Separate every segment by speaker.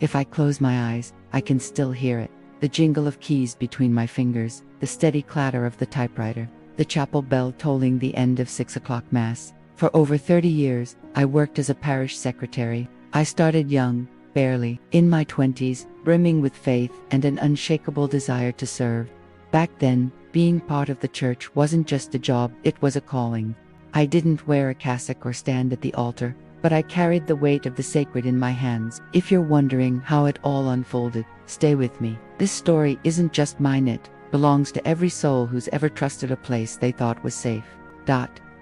Speaker 1: If I close my eyes, I can still hear it. The jingle of keys between my fingers, the steady clatter of the typewriter, the chapel bell tolling the end of 6 o'clock Mass. For over 30 years, I worked as a parish secretary. I started young, barely, in my 20s, brimming with faith and an unshakable desire to serve. Back then, being part of the church wasn't just a job, it was a calling. I didn't wear a cassock or stand at the altar, but I carried the weight of the sacred in my hands. If you're wondering how it all unfolded, stay with me. This story isn't just mine, it belongs to every soul who's ever trusted a place they thought was safe.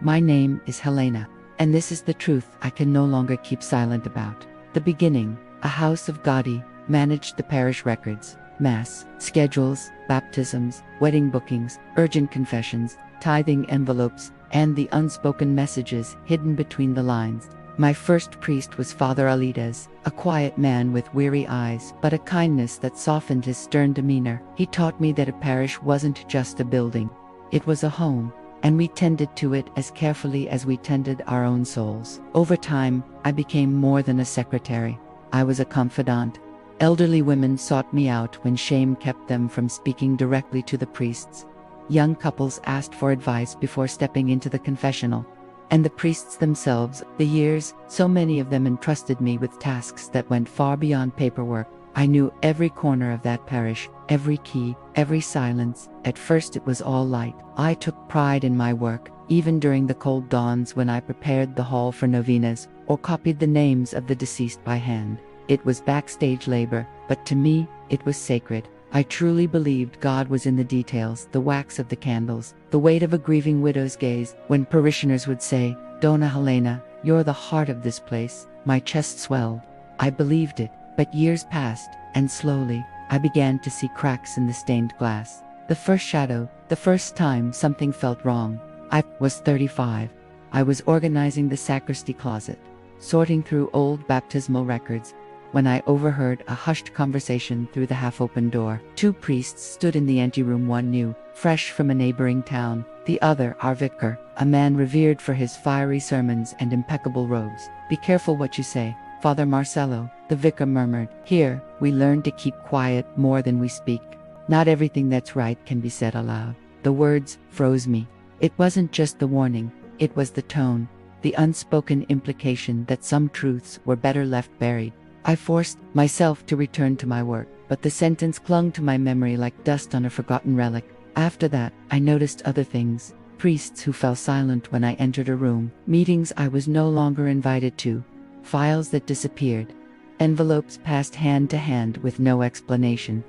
Speaker 1: My name is Helena, and this is the truth I can no longer keep silent about. The beginning, a house of Gaudi, managed the parish records, Mass, schedules, baptisms, wedding bookings, urgent confessions, tithing envelopes, and the unspoken messages hidden between the lines. My first priest was Father Alides, a quiet man with weary eyes, but a kindness that softened his stern demeanor. He taught me that a parish wasn't just a building. It was a home, and we tended to it as carefully as we tended our own souls. Over time, I became more than a secretary. I was a confidant. Elderly women sought me out when shame kept them from speaking directly to the priests. Young couples asked for advice before stepping into the confessional. And the priests themselves, the years, so many of them entrusted me with tasks that went far beyond paperwork. I knew every corner of that parish, every key, every silence. At first it was all light. I took pride in my work, even during the cold dawns when I prepared the hall for novenas, or copied the names of the deceased by hand. It was backstage labor, but to me, it was sacred. I truly believed God was in the details, the wax of the candles, the weight of a grieving widow's gaze. When parishioners would say, "Donna Helena, you're the heart of this place," my chest swelled. I believed it, but years passed, and slowly, I began to see cracks in the stained glass. The first shadow, the first time something felt wrong. I was 35. I was organizing the sacristy closet, sorting through old baptismal records, when I overheard a hushed conversation through the half-open door. Two priests stood in the anteroom, one new, fresh from a neighboring town, the other our vicar, a man revered for his fiery sermons and impeccable robes. "Be careful what you say, Father Marcello," the vicar murmured. "Here, we learn to keep quiet more than we speak. Not everything that's right can be said aloud." The words froze me. It wasn't just the warning, it was the tone, the unspoken implication that some truths were better left buried. I forced myself to return to my work, but the sentence clung to my memory like dust on a forgotten relic. After that, I noticed other things. Priests who fell silent when I entered a room, meetings I was no longer invited to, files that disappeared, envelopes passed hand to hand with no explanation.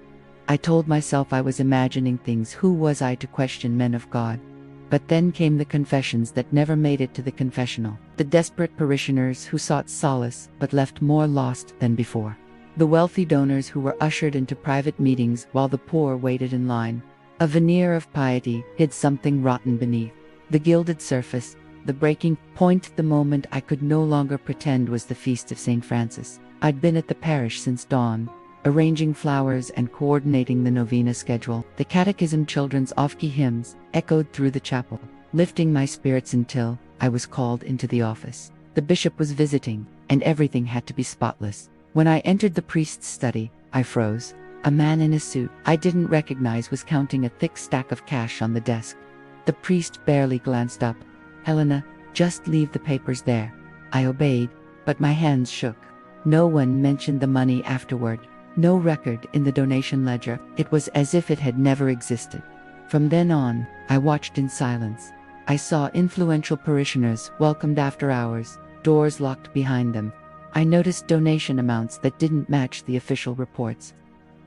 Speaker 1: I told myself I was imagining things. Who was I to question men of God? But then came the confessions that never made it to the confessional. The desperate parishioners who sought solace but left more lost than before. The wealthy donors who were ushered into private meetings while the poor waited in line. A veneer of piety hid something rotten beneath. The gilded surface, the breaking point, the moment I could no longer pretend was the feast of St. Francis. I'd been at the parish since dawn, arranging flowers and coordinating the novena schedule. The catechism children's off-key hymns echoed through the chapel, lifting my spirits until I was called into the office. The bishop was visiting, and everything had to be spotless. When I entered the priest's study, I froze. A man in a suit I didn't recognize was counting a thick stack of cash on the desk. The priest barely glanced up. "Helena, just leave the papers there." I obeyed, but my hands shook. No one mentioned the money afterward. No record in the donation ledger. It was as if it had never existed. From then on, I watched in silence. I saw influential parishioners welcomed after hours, doors locked behind them. I noticed donation amounts that didn't match the official reports.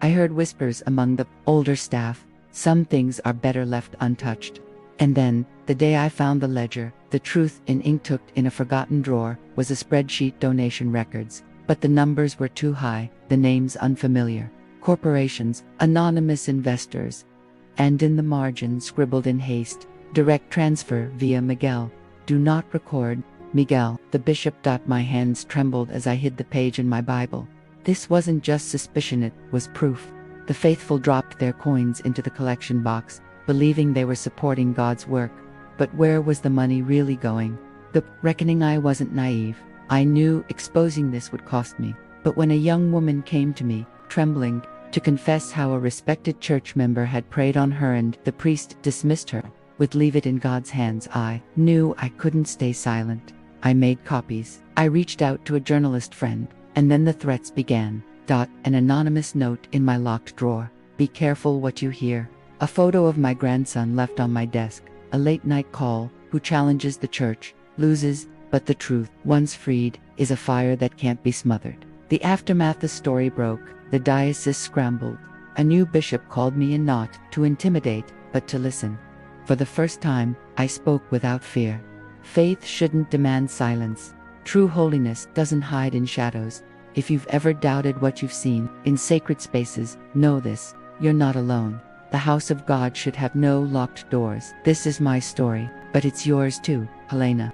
Speaker 1: I heard whispers among the older staff, "Some things are better left untouched." And then, the day I found the ledger, the truth in ink tucked in a forgotten drawer, was a spreadsheet: donation records. But the numbers were too high, the names unfamiliar. Corporations, anonymous investors. And in the margin, scribbled in haste, "Direct transfer via Miguel. Do not record, Miguel." The bishop. My hands trembled as I hid the page in my Bible. This wasn't just suspicion, it was proof. The faithful dropped their coins into the collection box, believing they were supporting God's work. But where was the money really going? The reckoning. I wasn't naive. I knew exposing this would cost me. But when a young woman came to me, trembling, to confess how a respected church member had prayed on her and the priest dismissed her, would leave it in God's hands, I knew I couldn't stay silent. I made copies. I reached out to a journalist friend, and then the threats began. An anonymous note in my locked drawer. Be careful what you hear. A photo of my grandson left on my desk. A late-night call. Who challenges the church, loses, but the truth, once freed, is a fire that can't be smothered. The aftermath. The story broke. The diocese scrambled. A new bishop called me in, not to intimidate, but to listen. For the first time, I spoke without fear. Faith shouldn't demand silence. True holiness doesn't hide in shadows. If you've ever doubted what you've seen in sacred spaces, know this: you're not alone. The house of God should have no locked doors. This is my story, but it's yours too, Helena.